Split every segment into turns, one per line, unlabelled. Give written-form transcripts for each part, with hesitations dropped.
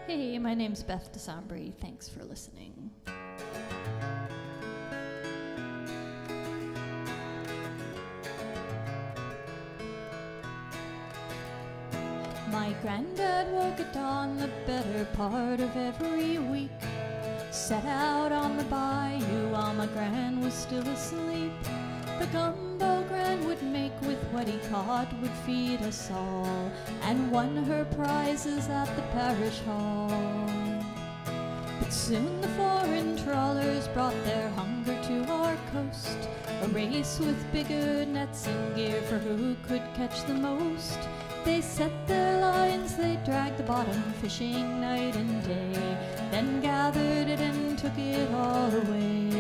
Hey, my name's Beth DeSombre. Thanks for listening. My granddad woke at dawn the better part of every week. Set out on the bayou while my gran was still asleep. The gumbo gran would make with what he caught would feed us all, and won her prizes at the parish hall. But soon the foreign trawlers brought their hunger to our coast, a race with bigger nets and gear for who could catch the most. They set their lines, they dragged the bottom, fishing night and day, then gathered it and took it all away.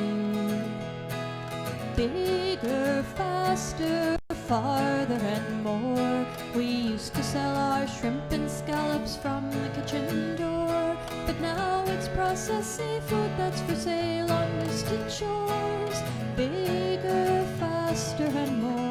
Bigger, faster, farther and more, we used to sell our shrimp and scallops from the kitchen door. But now it's processed seafood that's for sale on distant shores. Bigger, faster and more.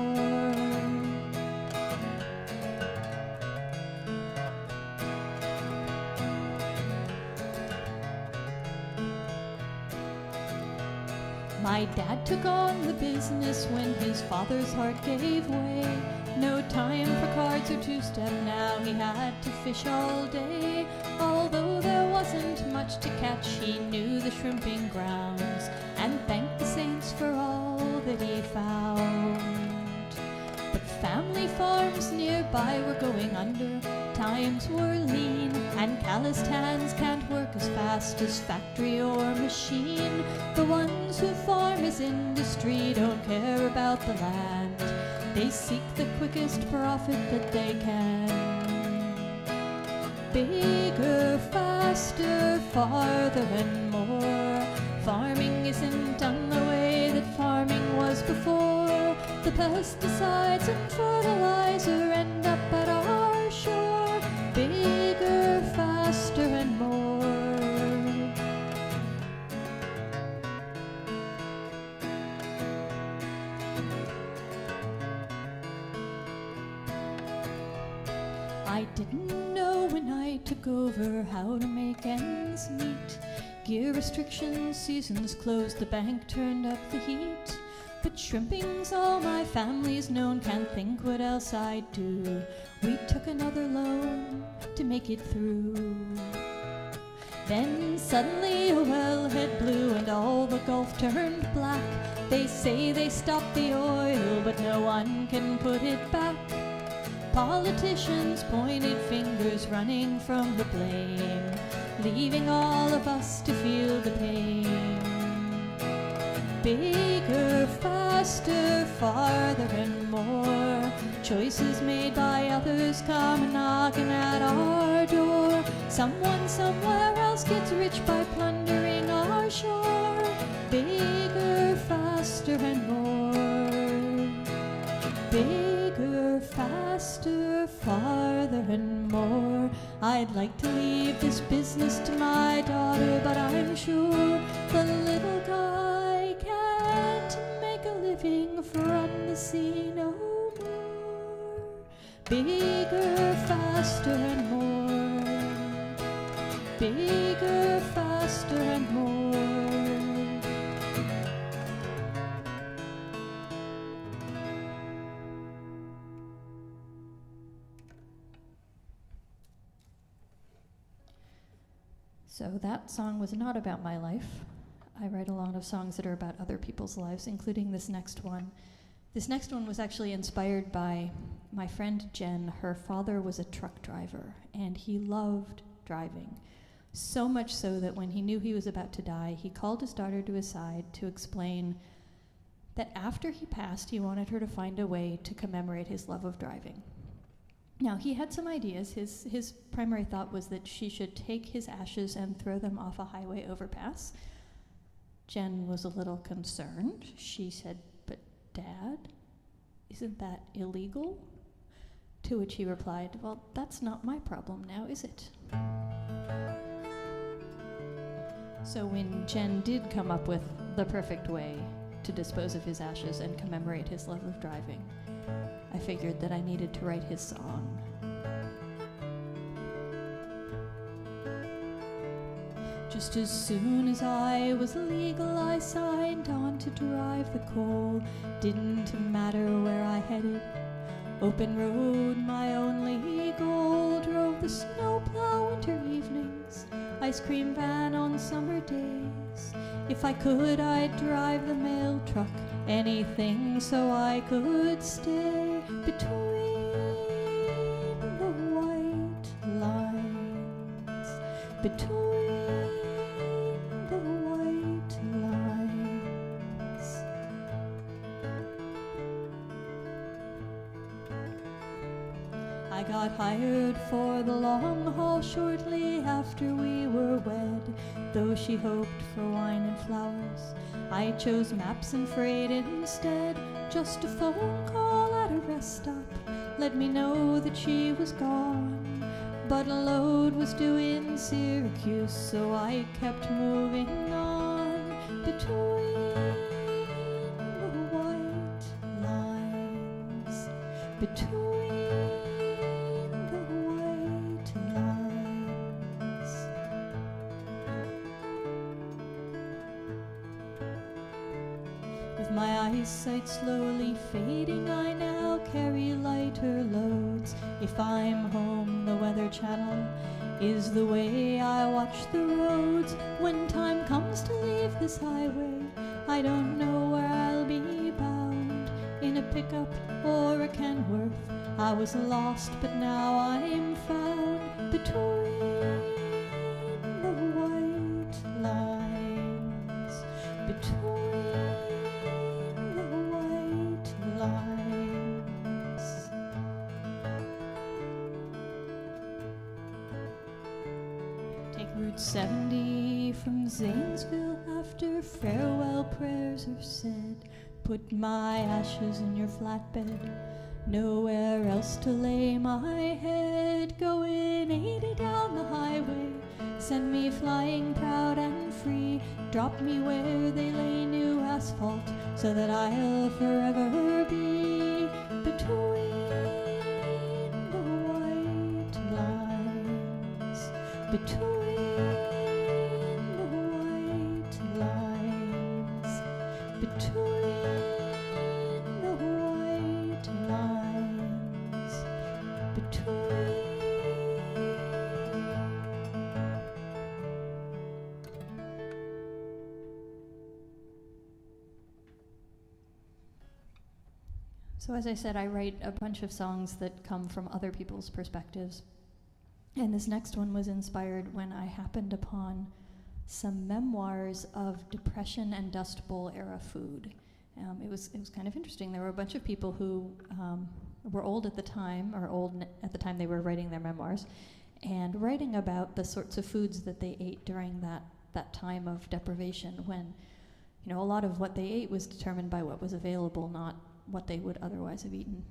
My dad took on the business when his father's heart gave way. No time for cards or two-step now, he had to fish all day. Although there wasn't much to catch, he knew the shrimping grounds and thanked the saints for all that he found. But family farms nearby were going under, times were lean, and calloused hands can't work as fast as factory or machine. The ones who farm as industry don't care about the land, they seek the quickest profit that they can. Bigger, faster, farther and more, farming isn't done the way that farming was before. The pesticides and fertilizer end up at our shore. Bigger, faster and more. I didn't know when I took over how to make ends meet. Gear restrictions, seasons closed, the bank turned up the heat. But shrimping's all my family's known, can't think what else I'd do. We took another loan to make it through. Then suddenly a wellhead blew and all the Gulf turned black. They say they stopped the oil, but no one can put it back. Politicians pointed fingers running from the blame, leaving all of us to feel the pain. Bigger, faster, farther and more, choices made by others come knocking at our door. Someone somewhere else gets rich by plundering our shore. Bigger, faster and more. Bigger, faster, farther and more. I'd like to leave this business to my daughter, but I'm sure the little guy can't make a living from the sea no more. Bigger, faster and more. Bigger, faster and more. So that song was not about my life. I write a lot of songs that are about other people's lives, including this next one. This next one was actually inspired by my friend Jen. Her father was a truck driver, and he loved driving. So much so that when he knew he was about to die, he called his daughter to his side to explain that after he passed, he wanted her to find a way to commemorate his love of driving. Now, he had some ideas. His primary thought was that she should take his ashes and throw them off a highway overpass. Jen was a little concerned. She said, "But Dad, isn't that illegal?" To which he replied, "Well, that's not my problem now, is it?" So when Jen did come up with the perfect way to dispose of his ashes and commemorate his love of driving, I figured that I needed to write his song. Just as soon as I was legal, I signed on to drive the coal. Didn't matter where I headed. Open road, my only goal. Drove the snowplow winter evenings, ice cream van on summer days. If I could, I'd drive the mail truck, anything so I could stay between the white lines, between the white lines. I got hired for the long haul shortly after we were wed. Though she hoped for wine and flowers, I chose maps and freight instead. Just a phone call at a rest stop let me know that she was gone. But a load was due in Syracuse, so I kept moving on between the white lines, between the white lines. With my eyesight slowly fading, I now carry lighter loads. If I'm home, the Weather Channel is the way I watch the roads. When time comes to leave this highway, I don't know where I'll be bound. In a pickup or a Kenworth, I was lost, but now I'm found between the white lines, between the white lines. Take Route 70 from Zanesville after farewell prayers are said. Put my ashes in your flatbed, nowhere else to lay my head. Going 80 down the highway, send me flying proud and free. Drop me where they lay new asphalt, so that I'll forever be between the white lines, between the white lines, between the white lines, between. So as I said, I write a bunch of songs that come from other people's perspectives. And this next one was inspired when I happened upon some memoirs of Depression and Dust Bowl era food. It was kind of interesting. There were a bunch of people who were old at the time, or old at the time they were writing their memoirs, and writing about the sorts of foods that they ate during that time of deprivation, when, you know, a lot of what they ate was determined by what was available, not what they would otherwise have eaten.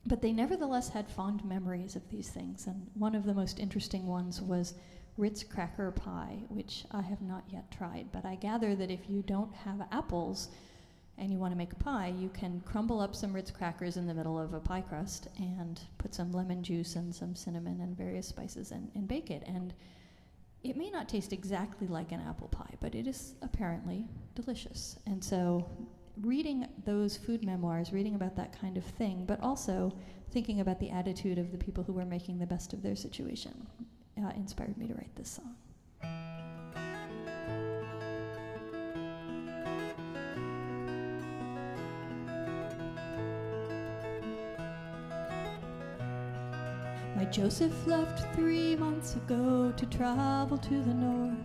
But they nevertheless had fond memories of these things, and one of the most interesting ones was Ritz cracker pie, which I have not yet tried, but I gather that if you don't have apples and you want to make a pie, you can crumble up some Ritz crackers in the middle of a pie crust and put some lemon juice and some cinnamon and various spices and bake it. And it may not taste exactly like an apple pie, but it is apparently delicious. And so reading those food memoirs, reading about that kind of thing, but also thinking about the attitude of the people who were making the best of their situation, inspired me to write this song. My Joseph left 3 months ago to travel to the north.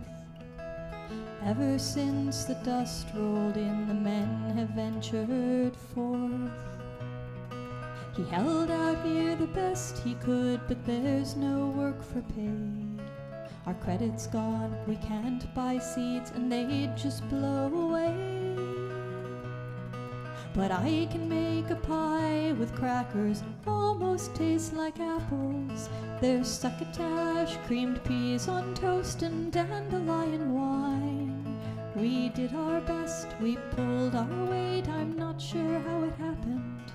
Ever since the dust rolled in, the men have ventured forth. He held out here the best he could, but there's no work for pay. Our credit's gone, we can't buy seeds, and they'd just blow away. But I can make a pie with crackers, almost taste like apples. There's succotash, creamed peas on toast, and dandelion wine. We did our best, we pulled our weight, I'm not sure how it happened.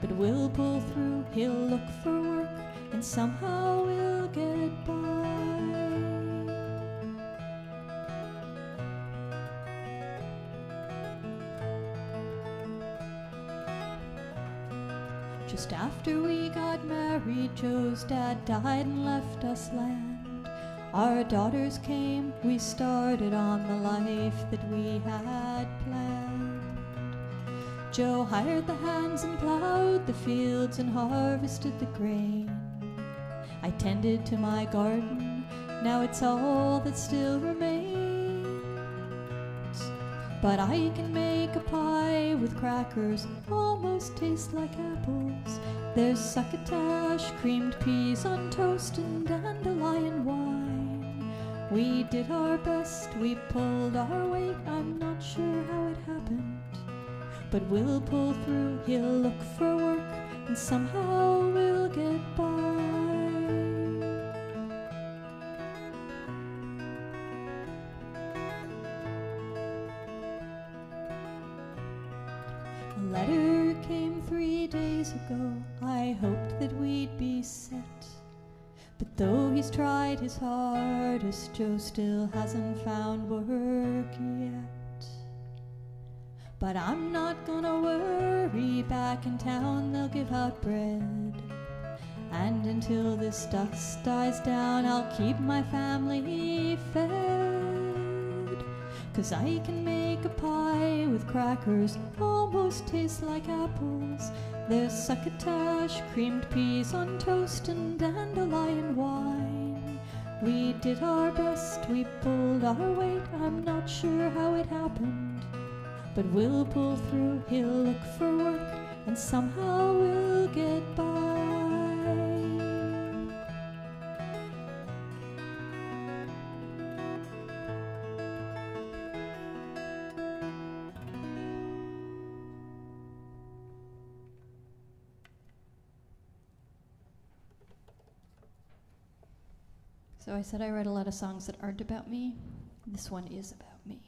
But we'll pull through, he'll look for work, and somehow we'll get by. Just after we got married, Joe's dad died and left us land. Our daughters came, we started on the life that we had planned. Joe hired the hands and plowed the fields and harvested the grain. I tended to my garden, now it's all that still remains. But I can make a pie with crackers, almost taste like apples. There's succotash, creamed peas on toast, and dandelion wine. We did our best, we pulled our weight, I'm not sure how it happened. But we'll pull through, he'll look for work, and somehow we'll get by. A letter came 3 days ago, I hoped that we'd be set. But though he's tried his hardest, Joe still hasn't found work yet. But I'm not gonna worry, back in town they'll give out bread. And until this dust dies down, I'll keep my family fed. 'Cause I can make a pie with crackers, almost tastes like apples. There's succotash, creamed peas on toast, and dandelion wine. We did our best, we pulled our weight, I'm not sure how it happened. But we'll pull through, he'll look for work, and somehow we'll get by. So I said I write a lot of songs that aren't about me. This one is about me.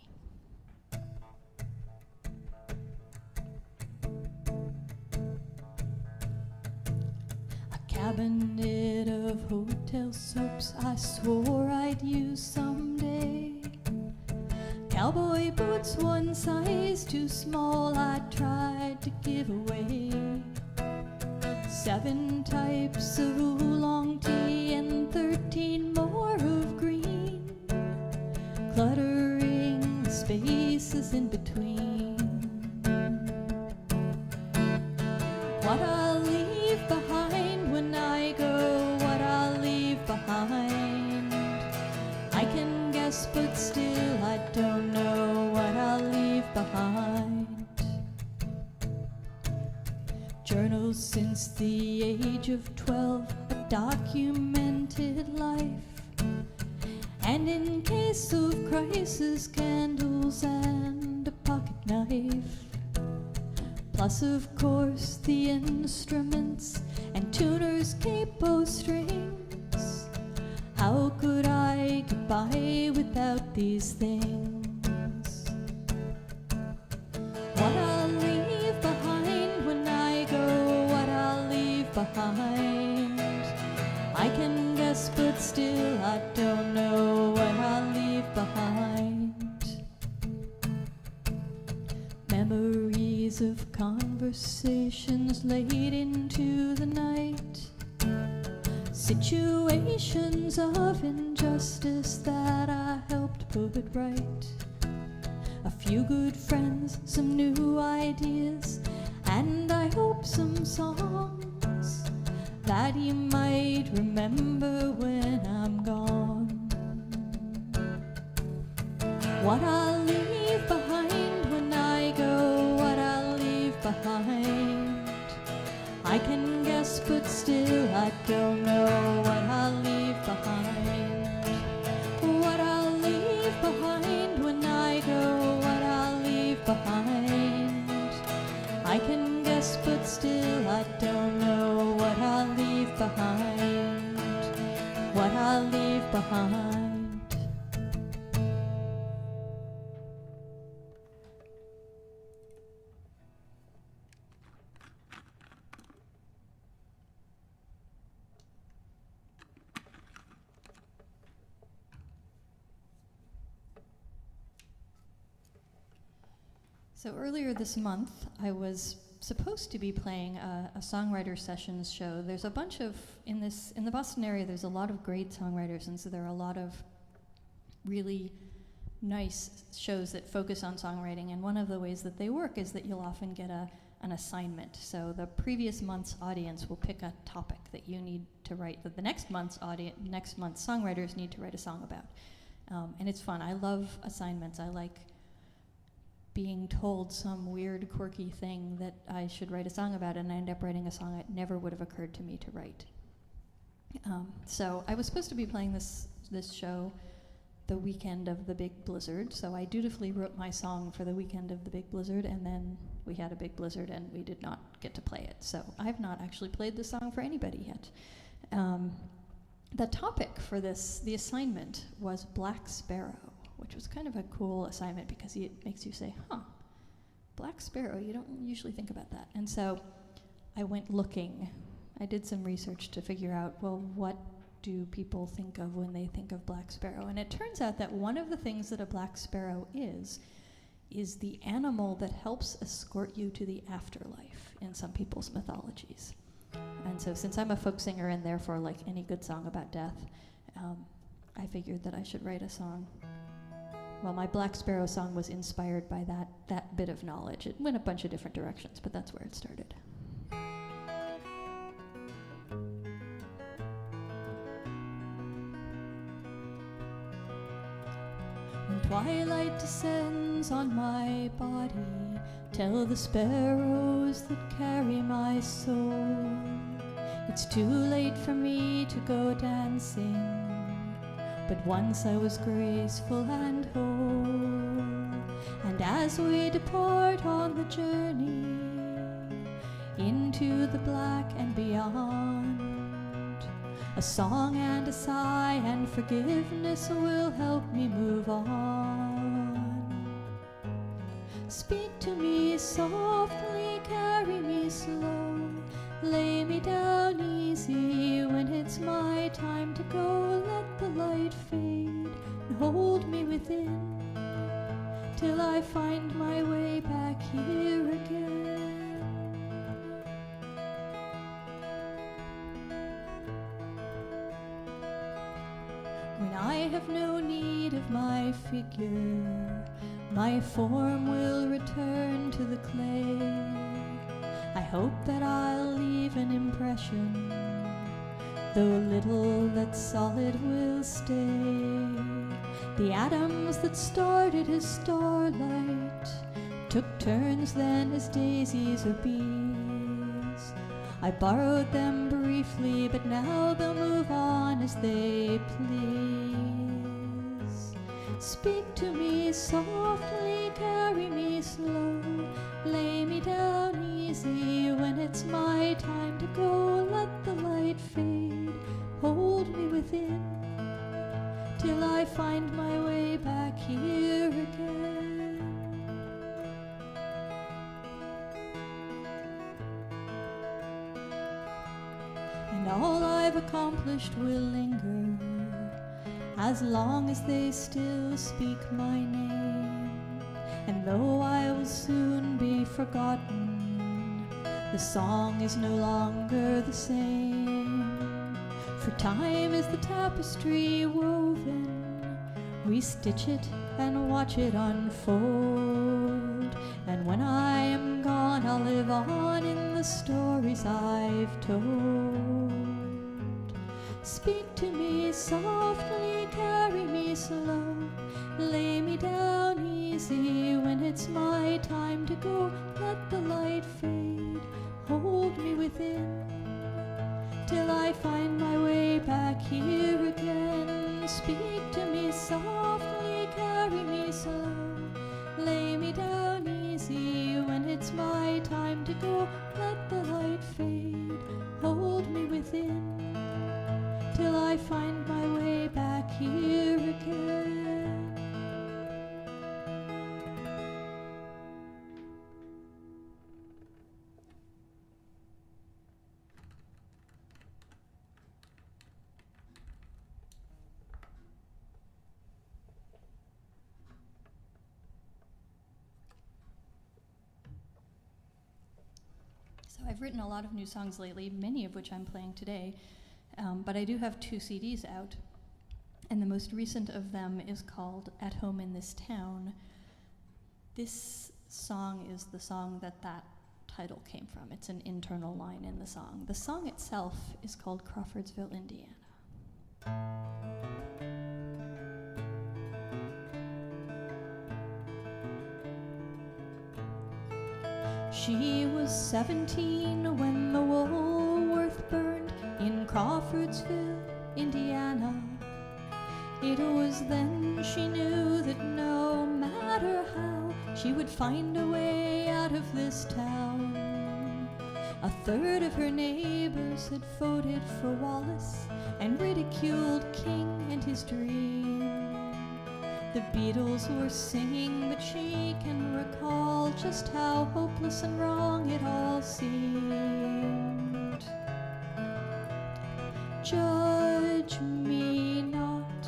A cabinet of hotel soaps I swore I'd use someday. Cowboy boots one size too small I tried to give away. 7 types of oolong tea and 13 more of green, cluttering the spaces in between. What I'll leave behind when I go, what I'll leave behind, I can guess, but still I don't know what I'll leave behind. Journals since the age of 12, a documented life, and in case of crisis, candles and a pocket knife. Plus, of course, the instruments and tuner's capo strings. How could I get by without these things? What I'll leave behind when I go, what I'll leave behind, I can guess, but still I don't know what I'll leave behind. Memories of conversations late into the night, situations of injustice that I helped put right. A few good friends, some new ideas, and I hope some songs that you might remember when I'm gone. What I'll leave behind when I go, what I'll leave behind, I can guess, but still I don't know what I'll leave behind. What I'll leave behind when I go, what I'll leave behind, I can guess, but still I don't know what I'll leave behind. What I'll leave behind. So earlier this month, I was supposed to be playing a songwriter sessions show. There's a bunch of, in the Boston area, there's a lot of great songwriters, and so there are a lot of really nice shows that focus on songwriting, and one of the ways that they work is that you'll often get an assignment. So the previous month's audience will pick a topic that you need to write, that the next month's songwriters need to write a song about. And it's fun. I love assignments. I like being told some weird, quirky thing that I should write a song about, and I end up writing a song that never would have occurred to me to write. So I was supposed to be playing this show the weekend of the big blizzard, so I dutifully wrote my song for the weekend of the big blizzard, and then we had a big blizzard and we did not get to play it. So I've not actually played the song for anybody yet. The topic for the assignment was Black Sparrow, which was kind of a cool assignment because it makes you say, Black Sparrow, you don't usually think about that. And so I went looking. I did some research to figure out, well, what do people think of when they think of Black Sparrow? And it turns out that one of the things that a Black Sparrow is the animal that helps escort you to the afterlife in some people's mythologies. And so since I'm a folk singer and therefore like any good song about death, I figured that I should write a song. Well, my Black Sparrow song was inspired by that bit of knowledge. It went a bunch of different directions, but that's where it started. When twilight descends on my body, tell the sparrows that carry my soul, it's too late for me to go dancing, but once I was graceful and whole. And as we depart on the journey into the black and beyond, a song and a sigh and forgiveness will help me move on. Speak to me softly, carry me slow, lay me down easy when it's my time to go. Let the light fade and hold me within till I find my way back here again. When I have no need of my figure, my form will return to the clay. I hope that I'll leave an impression, though little that's solid will stay. The atoms that started as starlight took turns then as daisies or bees. I borrowed them briefly, but now they'll move on as they please. Speak to me softly, carry me slow, lay me down easy when it's my time to go. Let the light fade, hold me within till I find my way back here again. And all I've accomplished will linger as long as they still speak my name. And though I will soon be forgotten, the song is no longer the same. For time is the tapestry woven, we stitch it and watch it unfold. And when I am gone, I'll live on in the stories I've told. Speak to me softly, carry me slow, lay me down easy when it's my time to go. Let the light fade, hold me within till I find my way back here again. Speak to me softly, carry me slow, lay me down easy when it's my time to go. Let the light fade, hold me within till I find my way back here again. I've written a lot of new songs lately, many of which I'm playing today, but I do have 2 CDs out, and the most recent of them is called At Home in This Town. This song is the song that title came from. It's an internal line in the song. The song itself is called Crawfordsville, Indiana. She was 17 when the Woolworth burned in Crawfordsville, Indiana. It was then she knew that no matter how, she would find a way out of this town. A third of her neighbors had voted for Wallace and ridiculed King and his dream. The Beatles were singing, but she can recall just how hopeless and wrong it all seemed. Judge me not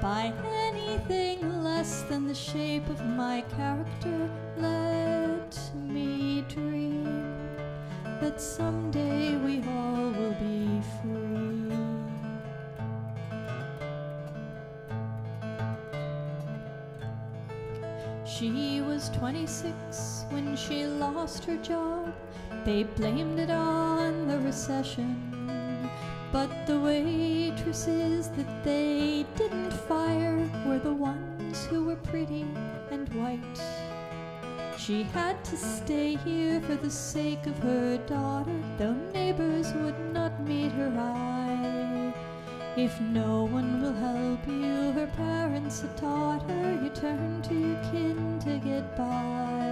by anything less than the shape of my character. Let me dream that someday we all will be free. She was 26 when she lost her job. They blamed it on the recession, but the waitresses that they didn't fire were the ones who were pretty and white. She had to stay here for the sake of her daughter, though neighbors would not meet her eye. If no one will help you, her parents had taught her, you turn to your kin to get by.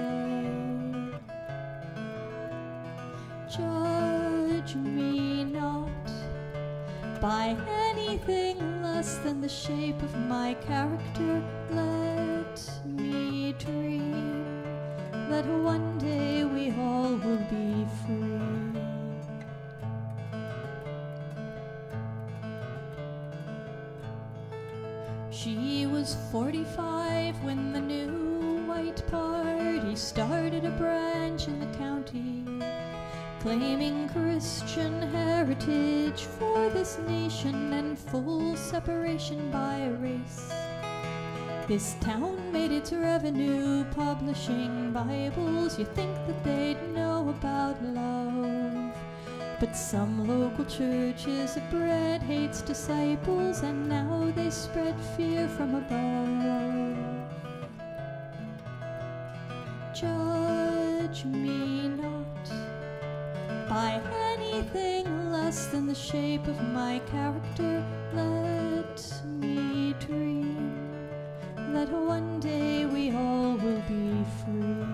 Judge me not by anything less than the shape of my character. Let me dream that one day we all will be free. She was 45 when the new White Party started a branch in the county, claiming Christian heritage for this nation and full separation by race. This town made its revenue publishing Bibles. You think that they'd know about love, but some local churches have bred hate's disciples, and now they spread fear from above. Judge me not by anything less than the shape of my character. Let me dream that one day we all will be free.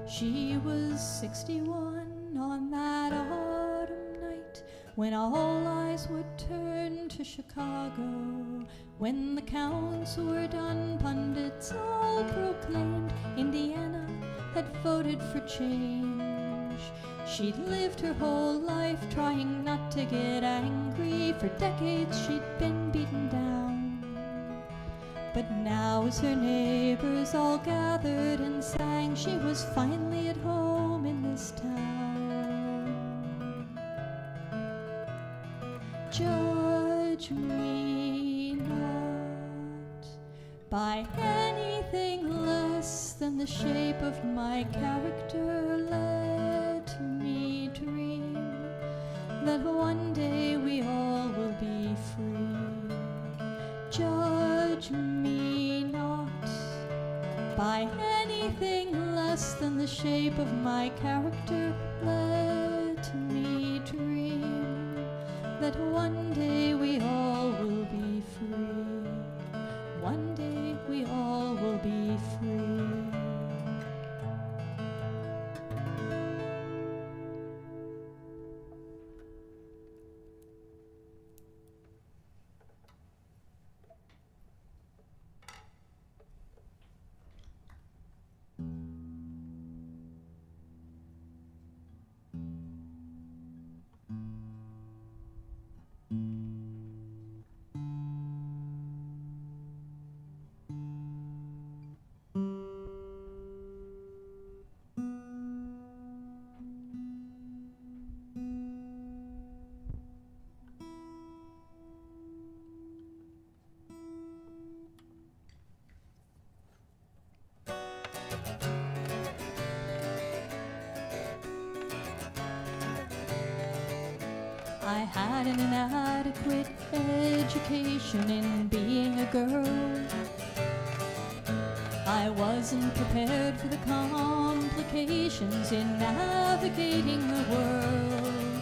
She was 61 on that autumn night when all eyes were turned to Chicago. When the counts were done, pundits all proclaimed Indiana had voted for change. She'd lived her whole life trying not to get angry. For decades she'd been beaten down. But now as her neighbors all gathered and sang, she was finally at home in this town. Judge me not by anything less than the shape of my character. Let me dream that one day we all will be free. Judge me not by anything less than the shape of my character. Let me dream that one day we all will be free. One day we all will be free. I had an inadequate education in being a girl. I wasn't prepared for the complications in navigating the world.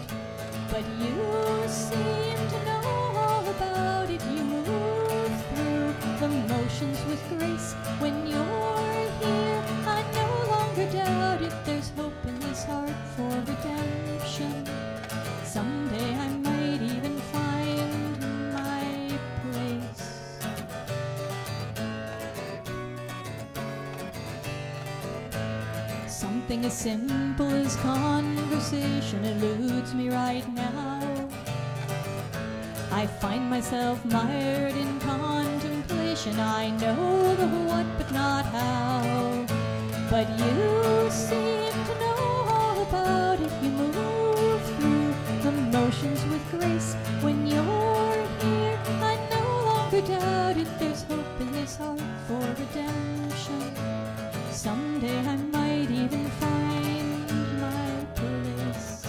But you seem to know all about it. You move through the motions with grace. When you're here, I no longer doubt it. There's hope in this heart for redemption. Someday I might even find my place. Something as simple as conversation eludes me right now. I find myself mired in contemplation. I know the what but not how. But you seem to know all about it. You move through the motions with grace. When you're here, I no longer doubt it. There's hope in this heart for redemption. Someday I might even find my place.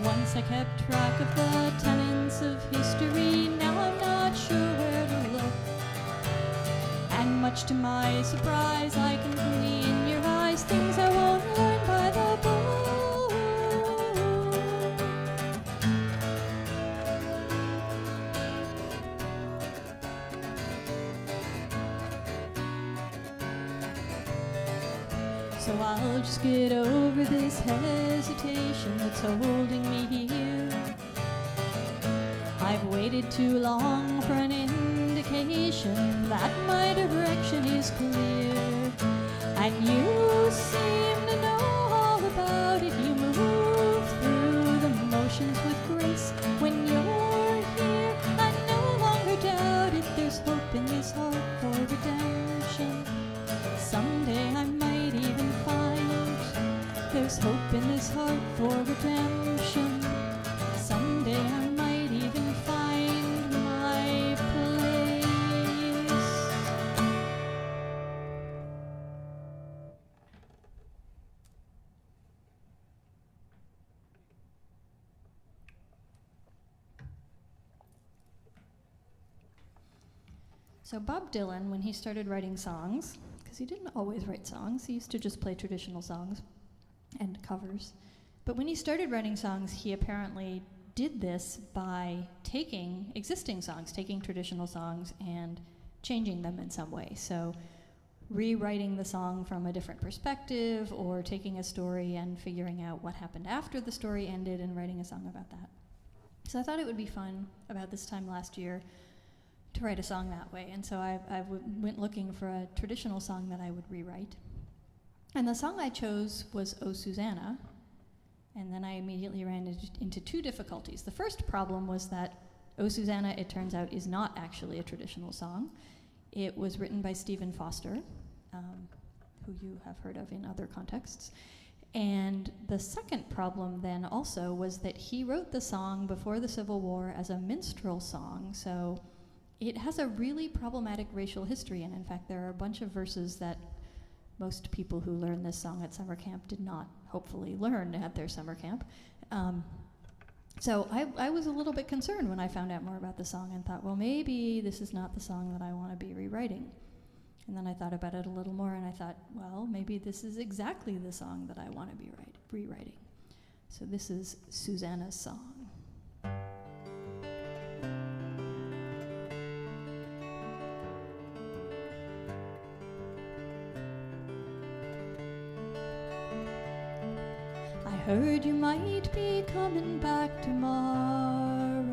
Once I kept track of the tenets of history. Now I'm not sure where to look. And much to my surprise, I can see in your eyes things I won't learn by the book. So I'll just get over this hesitation that's holding me here. I've waited too long for an indication that my direction is clear. And you seem to know all about it. You move through the motions with grace. When you're here, I no longer doubt it. There's hope in this heart for redemption. Someday I might even find there's hope in this heart for redemption. Someday I might even find my place. So Bob Dylan, when he started writing songs, because he didn't always write songs, he used to just play traditional songs and covers. But when he started writing songs, he apparently did this by taking existing songs, taking traditional songs and changing them in some way. So rewriting the song from a different perspective, or taking a story and figuring out what happened after the story ended and writing a song about that. So I thought it would be fun about this time last year to write a song that way. And so I went looking for a traditional song that I would rewrite. And the song I chose was "Oh Susanna." And then I immediately ran into two difficulties. The first problem was that "Oh Susanna," it turns out, is not actually a traditional song. It was written by Stephen Foster, who you have heard of in other contexts. And the second problem then also was that he wrote the song before the Civil War as a minstrel song, so it has a really problematic racial history, and in fact there are a bunch of verses that most people who learn this song at summer camp did not hopefully learn at their summer camp. So I was a little bit concerned when I found out more about the song and thought, well, maybe this is not the song that I want to be rewriting. And then I thought about it a little more and I thought, well, maybe this is exactly the song that I want to be rewriting. So this is Susanna's song. I heard you might be coming back tomorrow.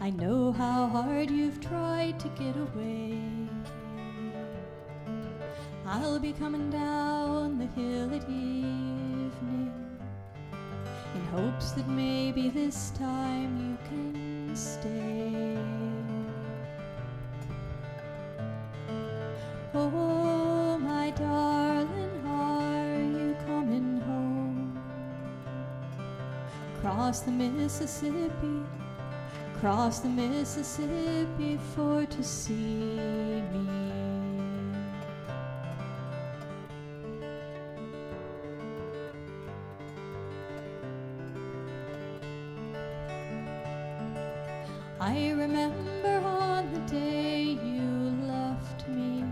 I know how hard you've tried to get away. I'll be coming down the hill at evening in hopes that maybe this time you can stay. Oh, my darling, are you coming home? Cross the Mississippi for to see me. I remember on the day you left me,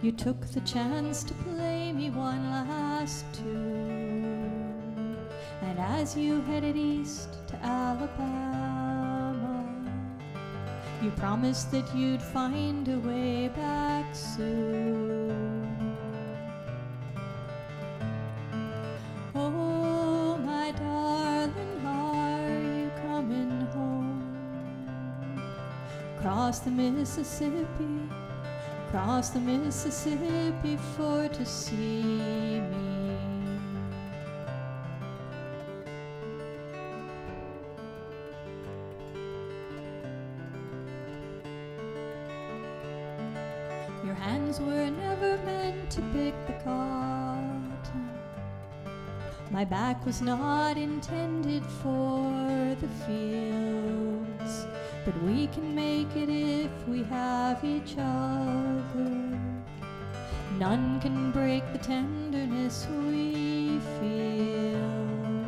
you took the chance to play me one last tune. And as you headed east to Alabama, you promised that you'd find a way back soon. Oh, my darling, are you coming home? Cross the Mississippi for to see me. Your hands were never meant to pick the cotton. My back was not intended for the fields, but we can make it if we have each other. None can break the tenderness we feel.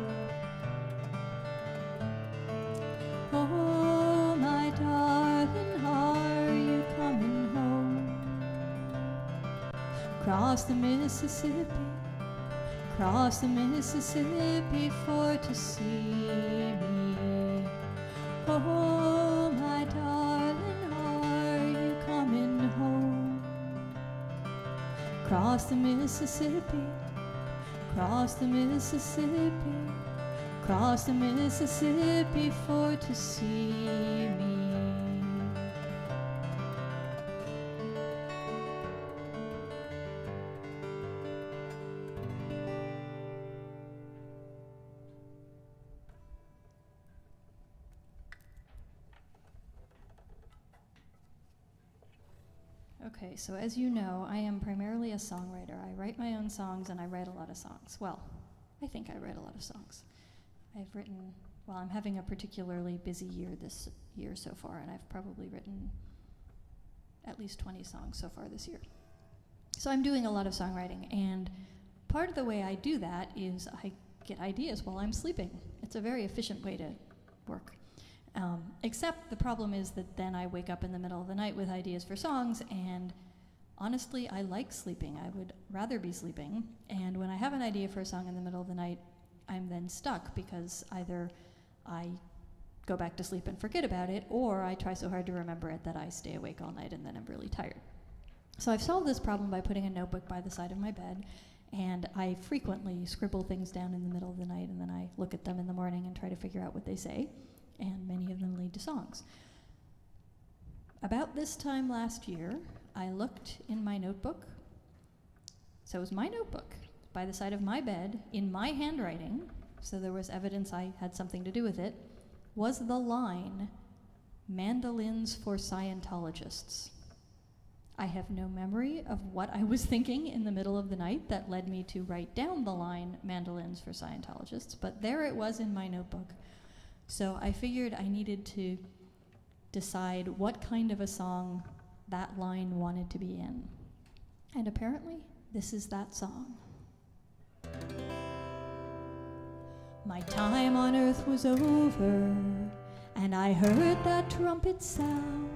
Oh, my darling, are you coming home? Cross the Mississippi for to see me. Oh, my darling, are you coming home? Cross the Mississippi for to see me. Okay, so as you know, I am primarily a songwriter. I write my own songs and I write a lot of songs. Well, I think I write a lot of songs. I'm having a particularly busy year this year so far, and I've probably written at least 20 songs so far this year. So I'm doing a lot of songwriting, and part of the way I do that is I get ideas while I'm sleeping. It's a very efficient way to work. Except the problem is that then I wake up in the middle of the night with ideas for songs, and honestly, I like sleeping. I would rather be sleeping, and when I have an idea for a song in the middle of the night, I'm then stuck because either I go back to sleep and forget about it, or I try so hard to remember it that I stay awake all night and then I'm really tired. So I've solved this problem by putting a notebook by the side of my bed, and I frequently scribble things down in the middle of the night, and then I look at them in the morning and try to figure out what they say, and many of them lead to songs. About this time last year, I looked in my notebook. So it was my notebook by the side of my bed in my handwriting, so there was evidence I had something to do with it, was the line, "Mandolins for Scientologists." I have no memory of what I was thinking in the middle of the night that led me to write down the line, "Mandolins for Scientologists," but there it was in my notebook. So I figured I needed to decide what kind of a song that line wanted to be in. And apparently, this is that song. My time on earth was over, and I heard that trumpet sound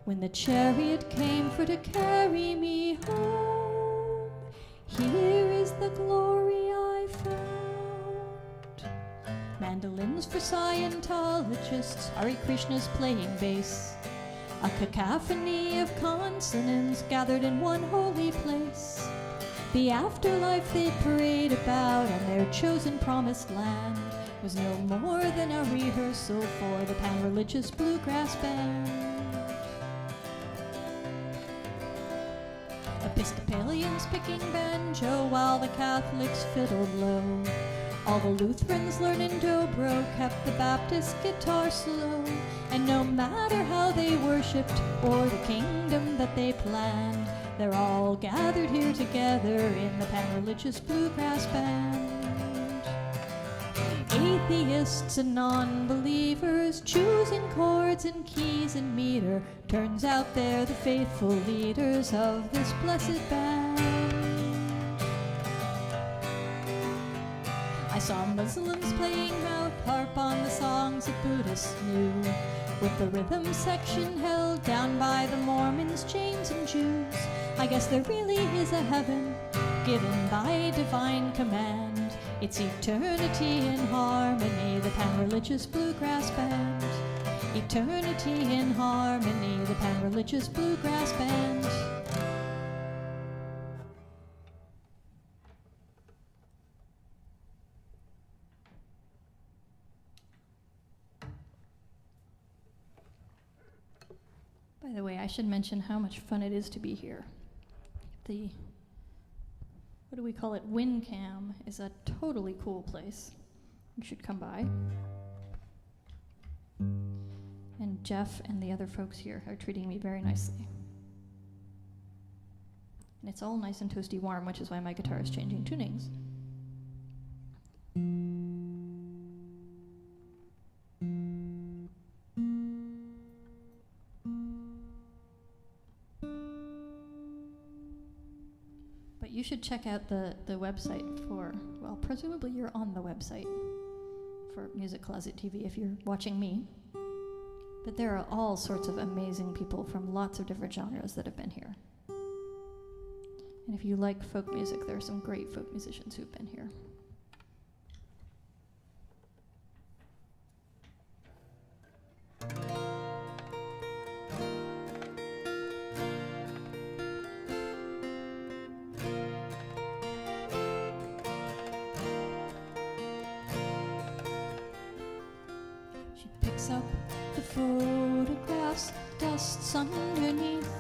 when the chariot came for to carry me home. Here is the glory I found. Mandolins for Scientologists, Hare Krishna's playing bass, a cacophony of consonants gathered in one holy place. The afterlife they prayed about and their chosen promised land was no more than a rehearsal for the pan-religious bluegrass band. Episcopalians picking banjo while the Catholics fiddled low. All the Lutherans learning dobro kept the Baptist guitar slow. And no matter how they worshipped or the kingdom that they planned, they're all gathered here together in the pan-religious bluegrass band. Atheists and non-believers choosing chords and keys and meter. Turns out they're the faithful leaders of this blessed band. I saw Muslims playing mouth harp on the songs that Buddhists knew, with the rhythm section held down by the Mormons, Jains, and Jews. I guess there really is a heaven given by divine command. It's eternity in harmony, the pan-religious bluegrass band. Eternity in harmony, the pan-religious bluegrass band. By the way, I should mention how much fun it is to be here. The, what do we call it, WinCam is a totally cool place. You should come by. And Jeff and the other folks here are treating me very nicely. And it's all nice and toasty warm, which is why my guitar is changing tunings. But you should check out the website for, well, presumably you're on the website for Music Closet TV if you're watching me. But there are all sorts of amazing people from lots of different genres that have been here. And if you like folk music, there are some great folk musicians who've been here. She picks up the photographs, dusts underneath,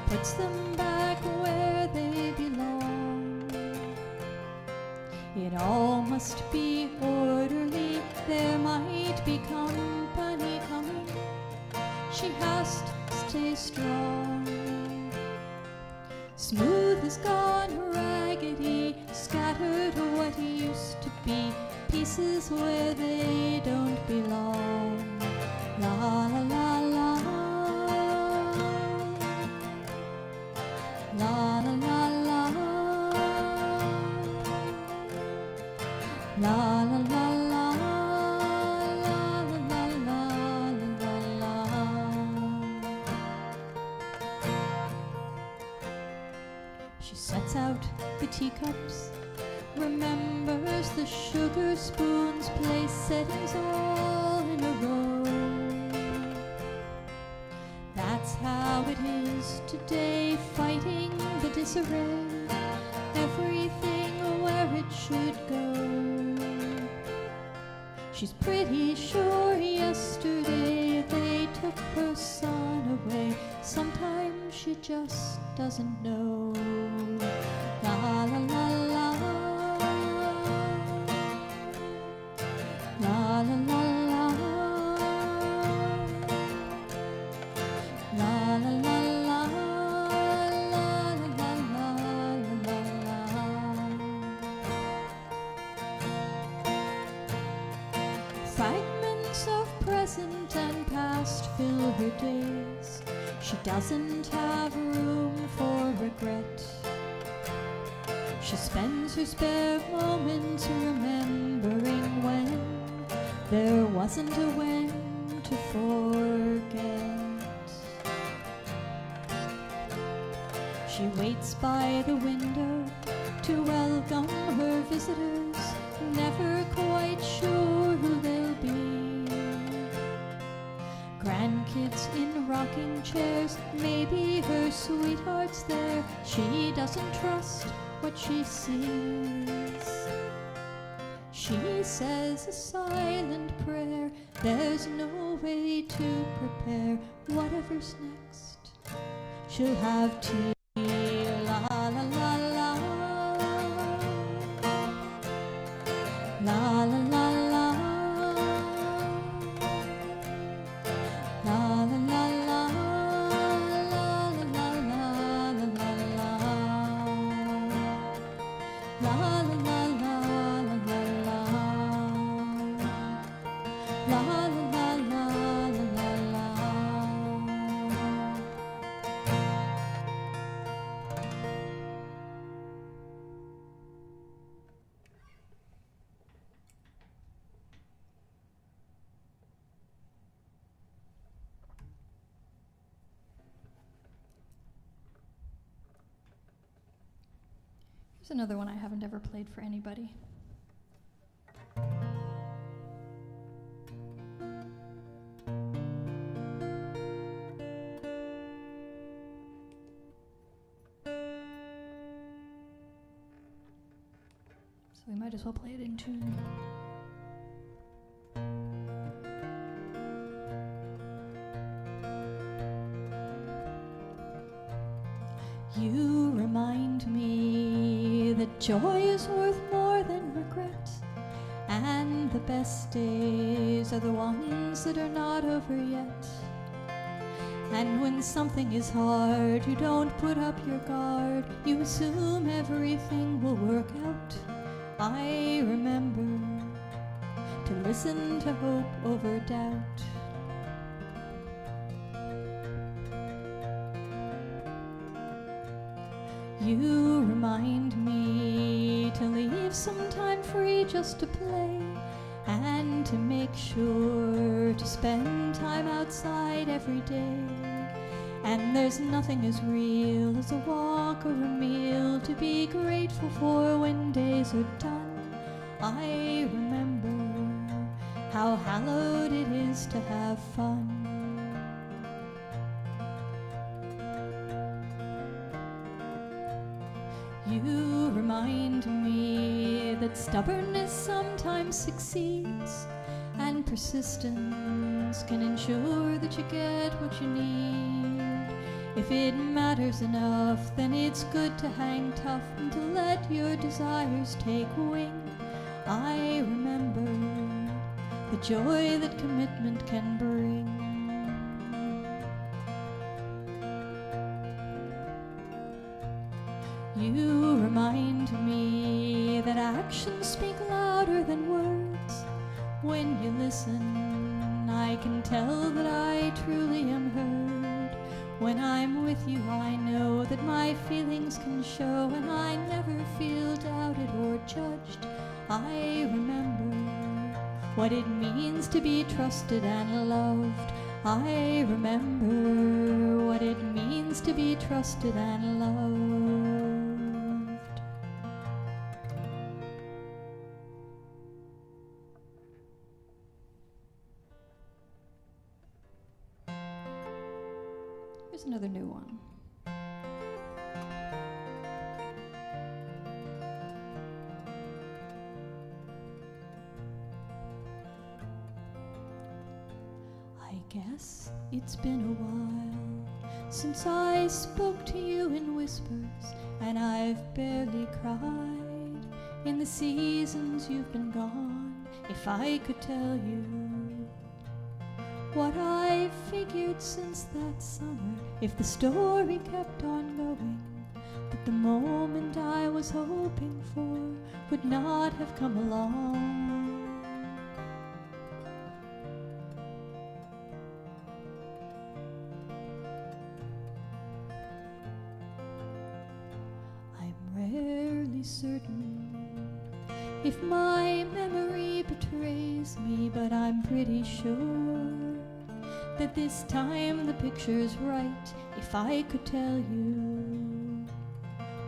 puts them back where they belong. It all must be orderly, there might be company coming. She has to stay strong. Smooth is gone, raggedy, scattered what used to be, pieces where they don't belong. La la la la. La la la la. La la la la. La la la la la. She sets out the teacups, remembers the sugar spoons, place settings all in a row. That's how it is today, fighting the disarray, everything where it should go. She's pretty sure yesterday they took her son away. Sometimes she just doesn't know. La la la la. La la la la. La la la la. La la la la. Fragments of present and past fill her days. She doesn't have room for regret. She spends her spare moments remembering when there wasn't a when to forget. She waits by the window to welcome her visitors, never quite sure who they'll be. Grandkids in rocking chairs, maybe her sweetheart's there. She doesn't trust what she sees. She says a silent prayer, there's no way to prepare whatever's next. She'll have tea. La la la la. La la la la. La la la la. La la la la la la. La la la la la la. La la la la la la. Here's another one I haven't ever played for anybody. So we might as well play it in tune. You remind me that joy is worth more than regret, and the best days are the ones that are not over yet. And when something is hard, you don't put up your guard, you assume everything will work out. I remember to listen to hope over doubt. You remind me to leave some time free just to play, and to make sure to spend time outside every day. And there's nothing as real as a walk or a meal to be grateful for when days are done. I remember how hallowed it is to have fun. You remind me that stubbornness sometimes succeeds, and persistence can ensure that you get what you need. If it matters enough, then it's good to hang tough and to let your desires take wing. I remember the joy that commitment can bring. You remind me that actions speak louder than words. When you listen, I can tell that I truly am heard. When I'm with you, I know that my feelings can show, and I never feel doubted or judged. I remember what it means to be trusted and loved. I remember what it means to be trusted and loved. Here's another new one. I guess it's been a while since I spoke to you in whispers, and I've barely cried in the seasons you've been gone. If I could tell you what I've figured since that summer, if the story kept on going, that the moment I was hoping for would not have come along. I'm rarely certain if my memory betrays me, but I'm pretty sure that this time the picture's right. If I could tell you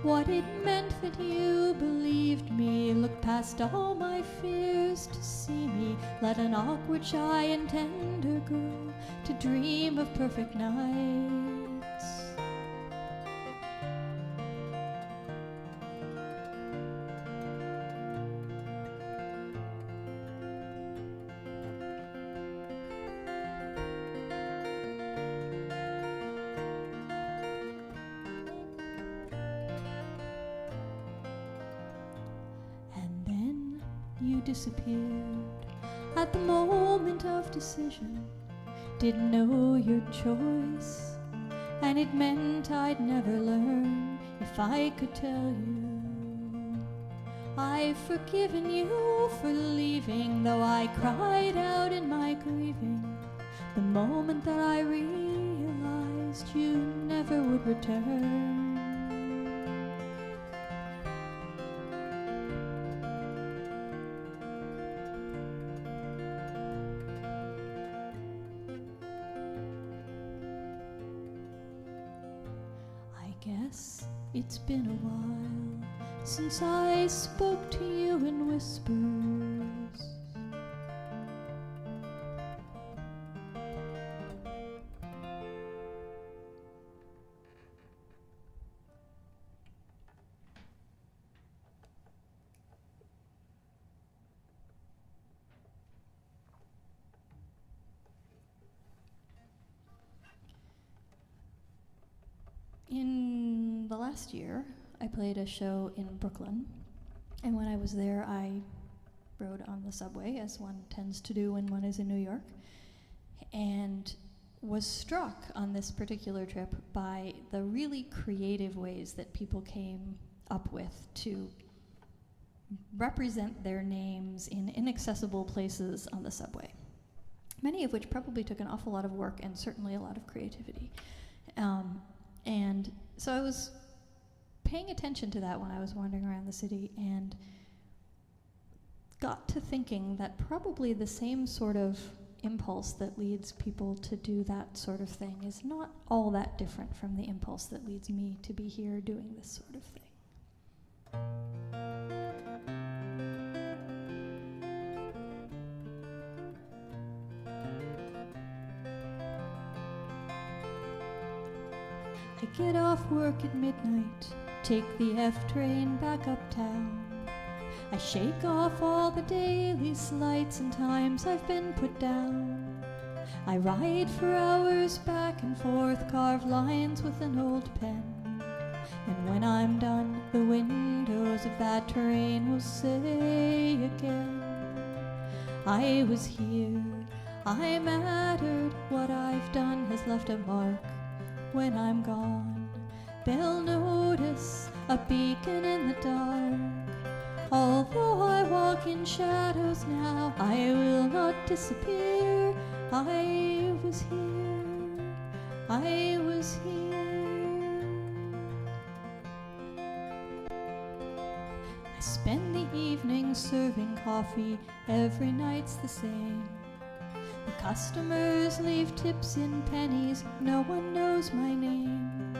what it meant that you believed me, look past all my fears to see me, let an awkward, shy and tender girl to dream of perfect nights. You disappeared at the moment of decision, didn't know your choice, and it meant I'd never learn. If I could tell you I've forgiven you for leaving, though I cried out in my grieving the moment that I realized you never would return. guess it's been a while since I spoke to you in whispers. In the last year, I played a show in Brooklyn, and when I was there, I rode on the subway, as one tends to do when one is in New York, and was struck on this particular trip by the really creative ways that people came up with to represent their names in inaccessible places on the subway, many of which probably took an awful lot of work and certainly a lot of creativity. And so I was paying attention to that when I was wandering around the city and got to thinking that probably the same sort of impulse that leads people to do that sort of thing is not all that different from the impulse that leads me to be here doing this sort of thing. I get off work at midnight, take the F train back uptown. I shake off all the daily slights and times I've been put down. I ride for hours back and forth, carve lines with an old pen. And when I'm done, the windows of that train will say again, I was here, I mattered, what I've done has left a mark. When I'm gone, they'll notice a beacon in the dark. Although I walk in shadows now, I will not disappear. I was here, I was here. I spend the evening serving coffee, every night's the same. The customers leave tips in pennies, no one knows my name.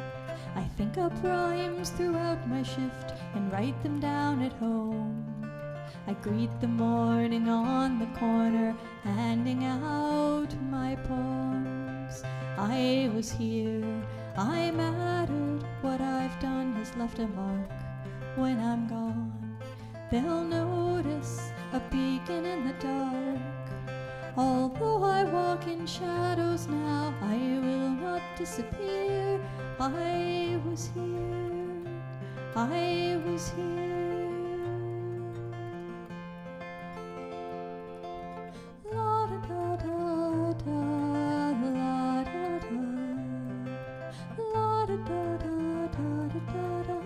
I think up rhymes throughout my shift and write them down at home. I greet the morning on the corner, handing out my poems. I was here, I mattered, what I've done has left a mark. When I'm gone, they'll notice a beacon in the dark. Although I walk in shadows now, I will not disappear. I was here, I was here. La da da da da, la da da, la da da da da da da da.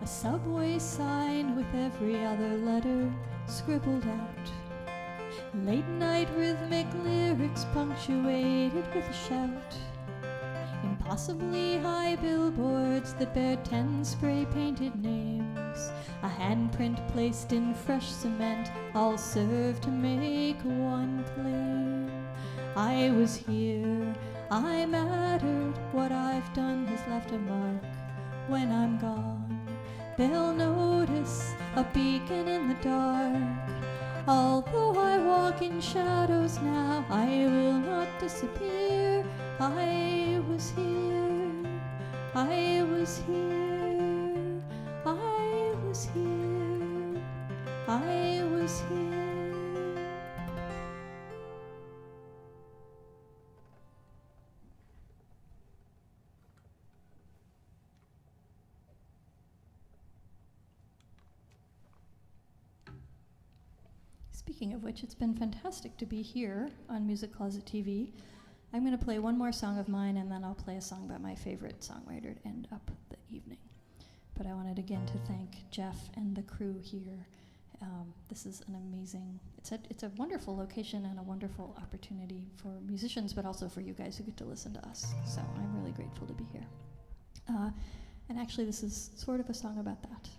A subway sign with every other letter scribbled out. Late night rhythmic lyrics punctuated with a shout. Impossibly high billboards that bear 10 spray painted names. A handprint placed in fresh cement, all serve to make one claim. I was here, I mattered, what I've done has left a mark. When I'm gone, they'll notice a beacon in the dark. Although I walk in shadows now, I will not disappear. I was here, I was here, I was here, I was here. Speaking of which, it's been fantastic to be here on Music Closet TV. I'm going to play one more song of mine, and then I'll play a song by my favorite songwriter to end up the evening. But I wanted again to thank Jeff and the crew here. This is an amazing, it's a wonderful location and a wonderful opportunity for musicians, but also for you guys who get to listen to us. So I'm really grateful to be here. And actually, this is sort of a song about that.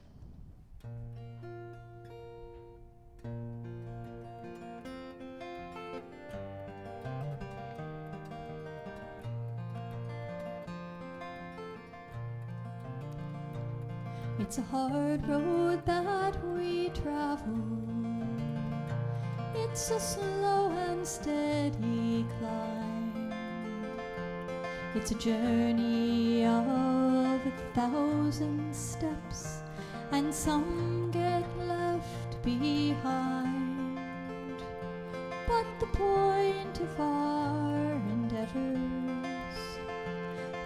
It's a hard road that we travel. It's a slow and steady climb. It's a journey of 1,000 steps, and some get left behind. But the point of our endeavors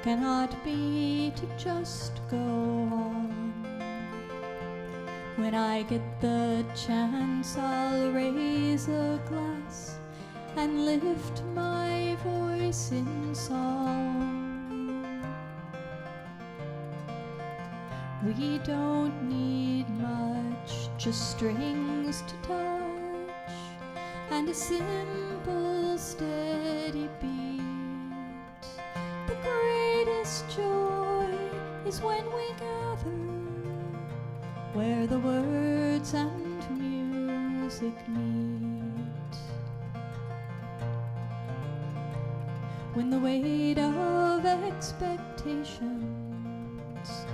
cannot be to just go on. When I get the chance, I'll raise a glass and lift my voice in song. We don't need much, just strings to touch and a simple, steady beat. The greatest joy is when we gather where the words and music meet. When the weight of expectations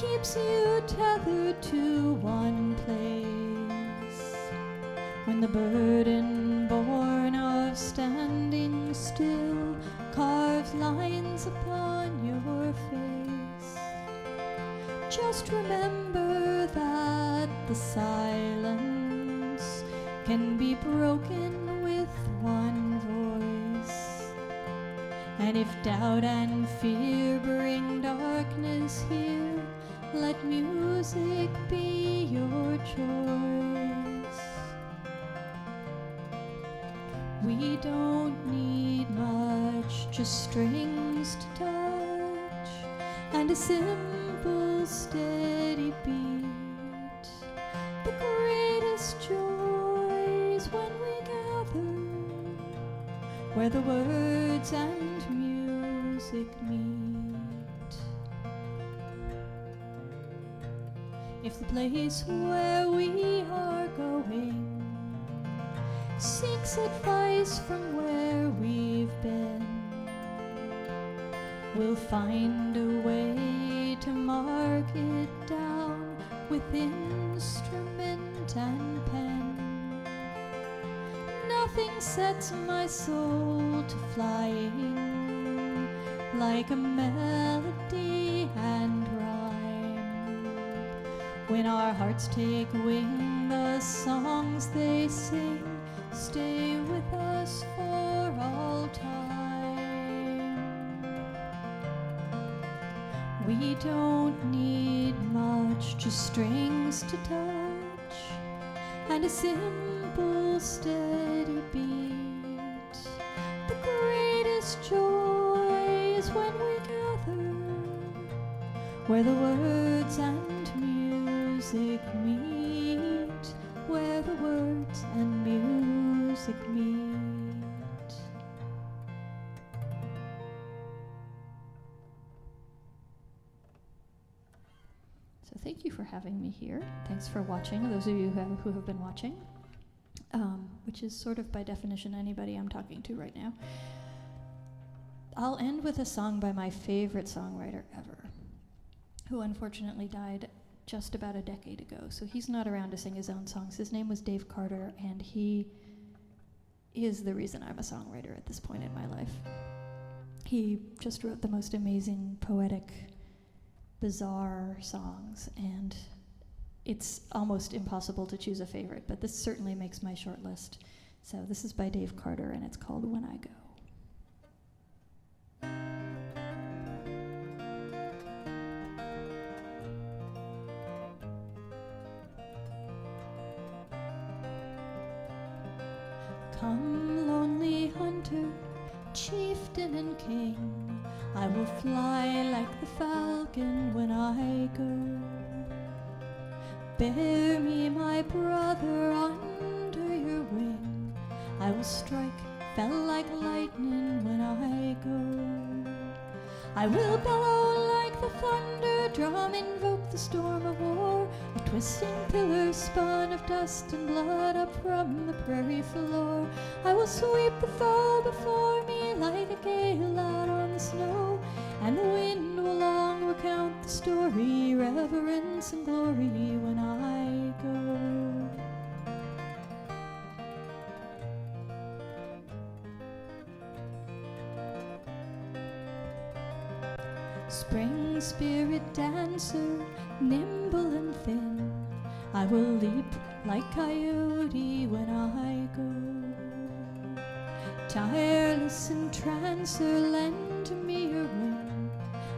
keeps you tethered to one place, when the burden born of standing still carves lines upon your face, just remember that the silence can be broken with one voice. And if doubt and fear bring darkness here, let music be your choice. We don't need much, just strings to touch and a simple, steady beat. The greatest joy is when we gather where the words and music meet. If the place where we are going seeks advice from where we've been, we'll find a way to mark it down with instrument and pen. Nothing sets my soul to flying like a melody and rhyme. When our hearts take wing, the songs they sing stay with us for all time. We don't need much, just strings to touch and a simple, steady beat. The greatest joy is when we gather where the words and music meet, where the words and music meet. So thank you for having me here. Thanks for watching, those of you who have been watching, which is sort of by definition anybody I'm talking to right now. I'll end with a song by my favorite songwriter ever, who unfortunately died just about a decade ago, so he's not around to sing his own songs. His name was Dave Carter, and he is the reason I'm a songwriter at this point in my life. He just wrote the most amazing, poetic, bizarre songs, and it's almost impossible to choose a favorite, but this certainly makes my short list. So this is by Dave Carter, and it's called When I Go. Come, lonely hunter, chieftain and king, I will fly like the falcon when I go. Bear me, my brother, under your wing, I will strike, fell like lightning when I go. I will bellow like the thunder drum, invoke the storm of war, a twisting pillar spun of dust and blood up from the prairie floor. I will sweep the foe before me like a gale out on the snow, and the wind will long recount the story, reverence and glory when I go. Spring spirit dancer, nimble and thin, I will leap like coyote when I go. Tireless entrancer, lend me your wing,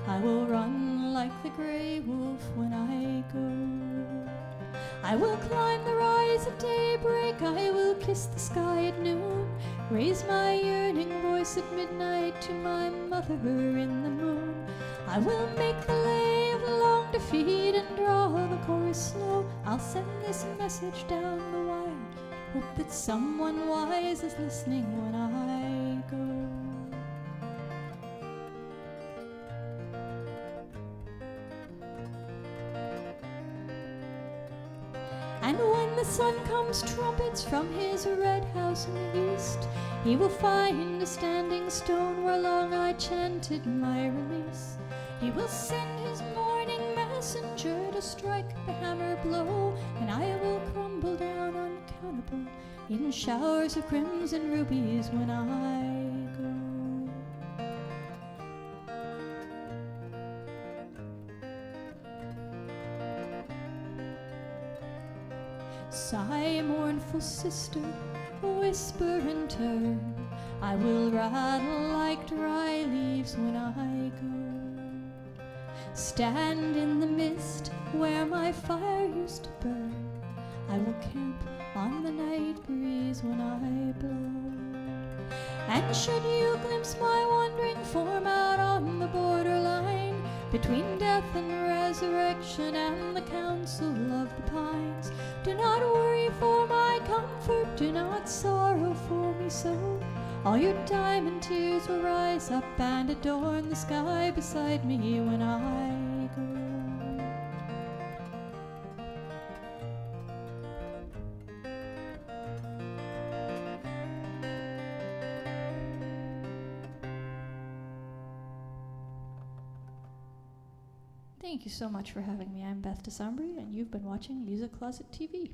I will run like the grey wolf when I go. I will climb the rise at daybreak, I will kiss the sky at noon, raise my yearning voice at midnight to my mother in the moon. I will make the lay of the long defeat and draw the chorus slow. I'll send this message down the wire, hope that someone wise is listening when I go. And when the sun comes trumpets from his red house in the east, he will find a standing stone where long I chanted my release. He will send his morning messenger to strike the hammer blow, and I will crumble down uncountable in showers of crimson rubies when I go. Sigh, mournful sister, whisper in turn, I will rattle like dry leaves when I go. Stand in the mist where my fire used to burn, I will camp on the night breeze when I blow. And should you glimpse my wandering form out on the borderline between death and resurrection and the council of the pines, do not worry for my comfort, do not sorrow for me so. All your diamond tears will rise up and adorn the sky beside me when I go. Thank you so much for having me. I'm Beth DeSombre, and you've been watching Music Closet TV.